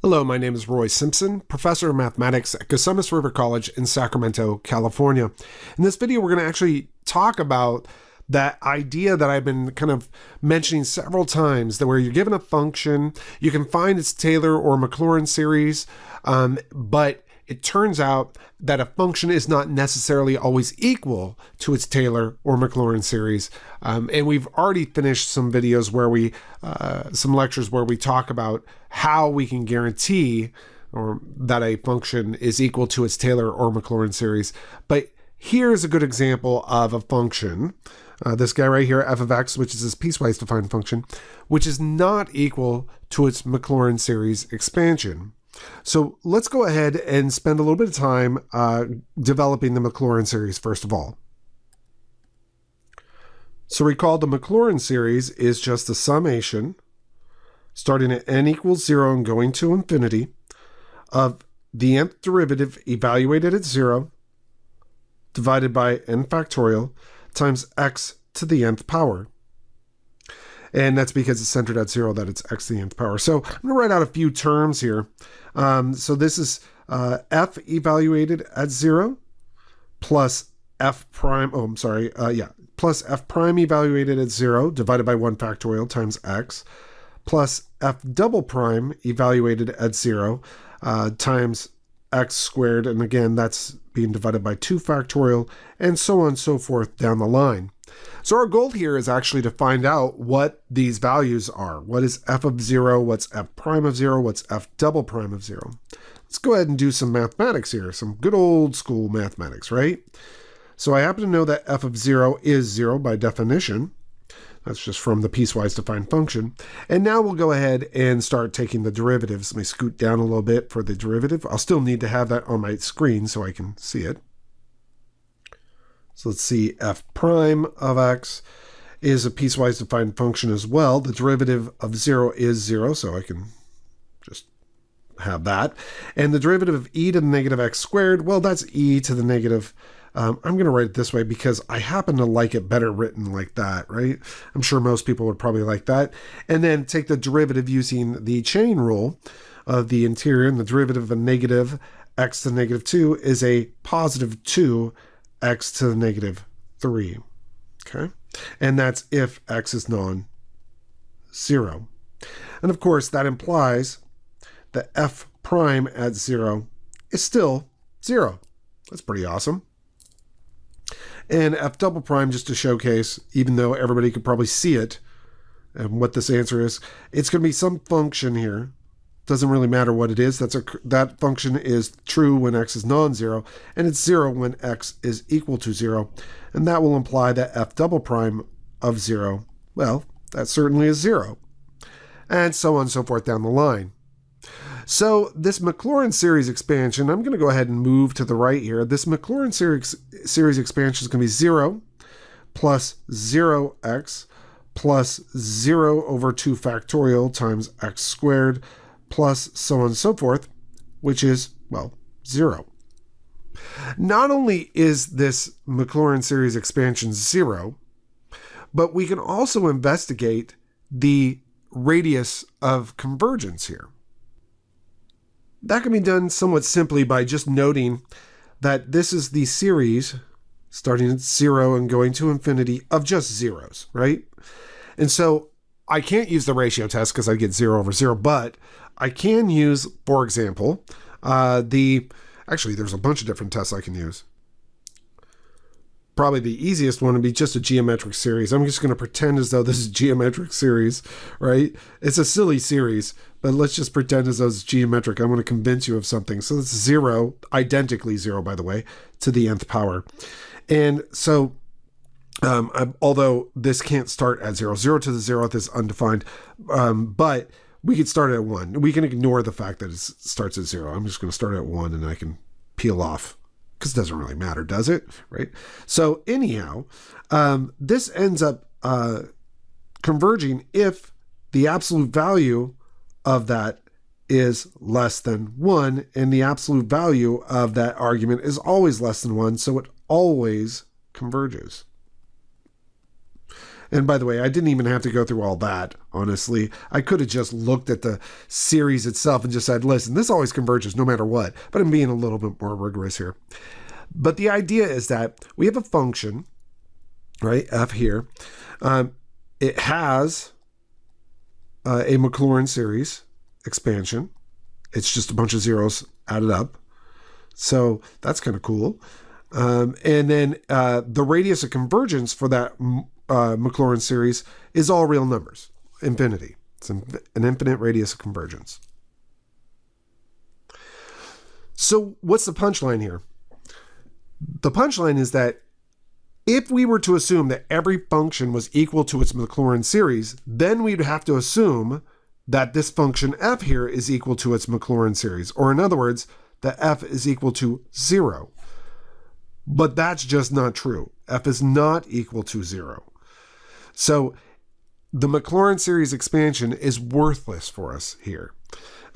Hello, my name is Roy Simpson, professor of mathematics at Cosumnes River College in Sacramento, California. In this video, we're going to actually talk about that idea that I've been kind of mentioning several times, that where you're given a function, you can find its Taylor or Maclaurin series, but it turns out that a function is not necessarily always equal to its Taylor or Maclaurin series. And we've already finished some videos where some lectures where we talk about how we can guarantee or that a function is equal to its Taylor or Maclaurin series. But here's a good example of a function. This guy right here, f of x, which is this piecewise defined function, which is not equal to its Maclaurin series expansion. So let's go ahead and spend a little bit of time developing the Maclaurin series first of all. So recall the Maclaurin series is just the summation, starting at n equals 0 and going to infinity, of the nth derivative evaluated at 0 divided by n factorial times x to the nth power. And that's because it's centered at 0 that it's x to the nth power. So I'm going to write out a few terms here. So this is f evaluated at 0 plus f prime, plus f prime evaluated at 0 divided by 1 factorial times x plus f double prime evaluated at 0 times x squared. And again, that's being divided by 2 factorial and so on and so forth down the line. So our goal here is actually to find out what these values are. What is f of 0? What's f prime of 0? What's f double prime of 0? Let's go ahead and do some mathematics here. Some good old school mathematics, right? So I happen to know that f of 0 is 0 by definition. That's just from the piecewise defined function. And now we'll go ahead and start taking the derivatives. Let me scoot down a little bit for the derivative. I'll still need to have that on my screen so I can see it. So let's see, f prime of x is a piecewise defined function as well. The derivative of 0 is 0, so I can just have that. And the derivative of e to the negative x squared, well, that's e to the negative. I'm going to write it this way because I happen to like it better written like that, right? I'm sure most people would probably like that. And then take the derivative using the chain rule of the interior, and the derivative of a negative x to the negative 2 is a positive 2 x to the negative 3, okay? And that's if x is non-zero. And of course, that implies that f prime at 0 is still 0. That's pretty awesome. And f double prime, just to showcase, even though everybody could probably see it, and what this answer is, it's going to be some function here. Doesn't really matter what it is. That function is true when x is non-zero, and it's 0 when x is equal to 0. And that will imply that f double prime of 0, well, that certainly is 0. And so on and so forth down the line. So this Maclaurin series expansion, I'm going to go ahead and move to the right here. This Maclaurin series expansion is going to be 0 plus 0x plus 0 over 2 factorial times x squared plus so on and so forth, which is, well, 0. Not only is this Maclaurin series expansion 0, but we can also investigate the radius of convergence here. That can be done somewhat simply by just noting that this is the series starting at 0 and going to infinity of just zeros, right? And so I can't use the ratio test because I get 0 over 0, but I can use, for example, actually there's a bunch of different tests I can use. Probably the easiest one would be just a geometric series. I'm just going to pretend as though this is a geometric series, right? It's a silly series, but let's just pretend as though it's geometric. I'm going to convince you of something. So it's 0, identically 0, by the way, to the nth power. And so, although this can't start at 0, 0 to the 0th is undefined, but we could start at 1. We can ignore the fact that it starts at 0. I'm just going to start at 1 and I can peel off, because it doesn't really matter, does it? Right? So anyhow, this ends up converging if the absolute value of that is less than 1, and the absolute value of that argument is always less than 1, so it always converges. And by the way, I didn't even have to go through all that, honestly. I could have just looked at the series itself and just said, listen, this always converges no matter what. But I'm being a little bit more rigorous here. But the idea is that we have a function, right, f here. It has a Maclaurin series expansion. It's just a bunch of zeros added up. So that's kind of cool. And then the radius of convergence for that Maclaurin series is all real numbers, infinity. It's an infinite radius of convergence. So what's the punchline here? The punchline is that if we were to assume that every function was equal to its Maclaurin series, then we'd have to assume that this function f here is equal to its Maclaurin series. Or in other words, that f is equal to 0. But that's just not true. F is not equal to 0. So the Maclaurin series expansion is worthless for us here.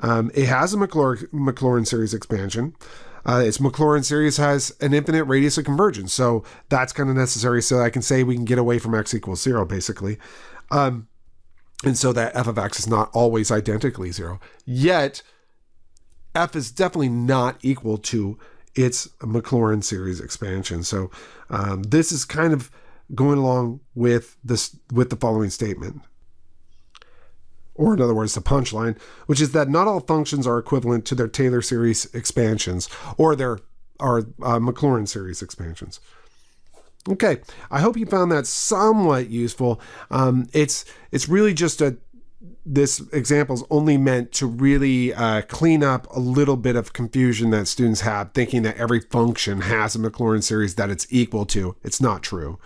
It has a Maclaurin series expansion. Its Maclaurin series has an infinite radius of convergence. So that's kind of necessary so I can say we can get away from x equals 0, basically. And so that f of x is not always identically 0. Yet, f is definitely not equal to its Maclaurin series expansion. So this is kind of going along with the following statement. Or in other words, the punchline, which is that not all functions are equivalent to their Taylor series expansions or their Maclaurin series expansions. Okay, I hope you found that somewhat useful. It's really just this example is only meant to really clean up a little bit of confusion that students have, thinking that every function has a Maclaurin series that it's equal to. It's not true.